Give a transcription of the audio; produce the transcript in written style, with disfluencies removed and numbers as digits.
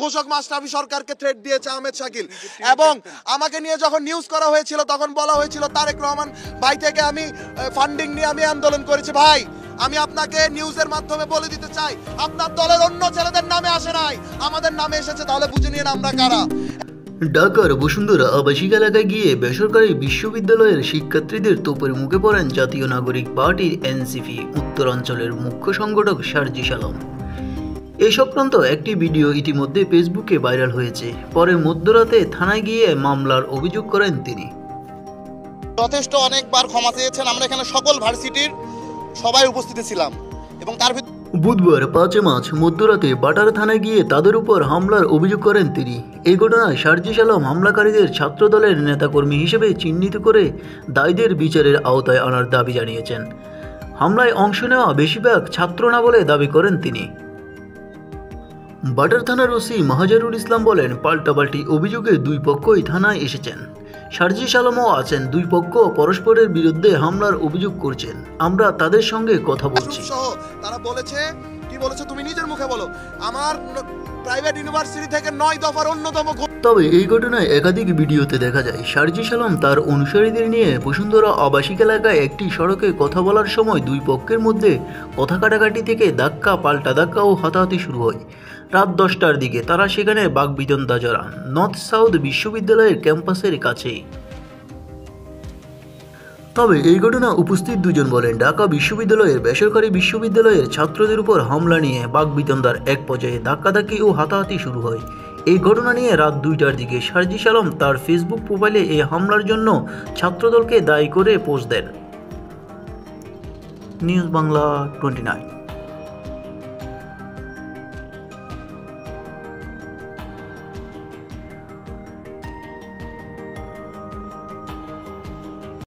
ঘোষক মাশরাফি সরকারকে থ্রেট দিয়েছে আহমেদ শাকিল। এবং আমাকে নিয়ে যখন নিউজ করা হয়েছিল তখন বলা হয়েছিল তারেক রহমান ভাই থেকে আমি ফান্ডিং নিয়ে আমি আন্দোলন করেছি। ভাই আমি আপনাকে নিউজের মাধ্যমে বলে দিতে চাই, আপনার দলের অন্য ছেলেদের নামে আসে নাই, আমাদের নামে এসেছে, তাহলে বুঝে নিন আমরা কারা। ঢাকার বসুন্ধরা আবাসিক এলাকায় গিয়ে বেসরকারি বিশ্ববিদ্যালয়ের শিক্ষার্থীদের তোপের মুখে পড়েন জাতীয় নাগরিক পার্টির এনসিপি উত্তরাঞ্চলের মুখ্য সংগঠক সার্জিস আলম। এই সংক্রান্ত একটি ভিডিও ইতিমধ্যে ফেসবুকে ভাইরাল হয়েছে। পরে মধ্যরাতে থানায় গিয়ে মামলার অভিযোগ করেন তিনি। যথেষ্ট অনেকবার ক্ষমা চেয়েছেন, আমরা এখানে সকল ভার্সিটির সবাই উপস্থিত ছিলাম এবং তার বুধবার 5 মার্চ মধ্যরাতে বাটার থানায় গিয়ে তাদের উপর হামলার অভিযোগ করেন তিনি। এই ঘটনায় সার্জিস আলম হামলাকারীদের ছাত্রদলের নেতাকর্মী হিসেবে চিহ্নিত করে দায়ীদের বিচারের আওতায় আনার দাবি জানিয়েছেন। হামলায় অংশ নেওয়া বেশিরভাগ ছাত্র না বলে দাবি করেন তিনি। বাটার থানার ওসি মাহাজারুল ইসলাম বলেন, পাল্টাপাল্টি অভিযোগে দুই পক্ষই থানায় এসেছেন। সার্জিস আলমও আছেন। দুই পক্ষ পরস্পরের বিরুদ্ধে হামলার অভিযোগ করছেন। আমরা তাদের সঙ্গে কথা বলছি। তারা বলেছে, কি বলেছে তুমি নিজের মুখে বলো, আমার প্রাইভেট ইউনিভার্সিটি থেকে 9 দফার অন্যতম। তবে এই ঘটনায় একাধিক ভিডিওতে দেখা যায় সার্জিস আলম তার অনুসারীদের নিয়ে বসুন্ধরা আবাসিক এলাকায় একটি সড়কে কথা বলার সময় দুই পক্ষের মধ্যে কথা কাটাকাটি থেকে ধাক্কা, পাল্টা ধাক্কা ও হাতাহাতি শুরু হয়। রাত 10টার দিকে তারা সেখানে বাকবিতণ্ডা জড়ান নর্থ সাউথ বিশ্ববিদ্যালয়ের ক্যাম্পাসের কাছেই। তবে এই ঘটনা উপস্থিত দুজন বলেন, ঢাকা বিশ্ববিদ্যালয়ের বেসরকারি বিশ্ববিদ্যালয়ের ছাত্রদের উপর হামলা নিয়ে বাকবিতণ্ডার এক পর্যায়ে ধাক্কাধাক্কি ও হাতাহাতি শুরু হয়। এই ঘটনা নিয়ে রাত 2টার দিকে সার্জিস আলম তার ফেসবুক প্রোফাইলে এই হামলার জন্য ছাত্রদলকে দায়ী করে পোস্ট দেন। নিউজ বাংলা 29।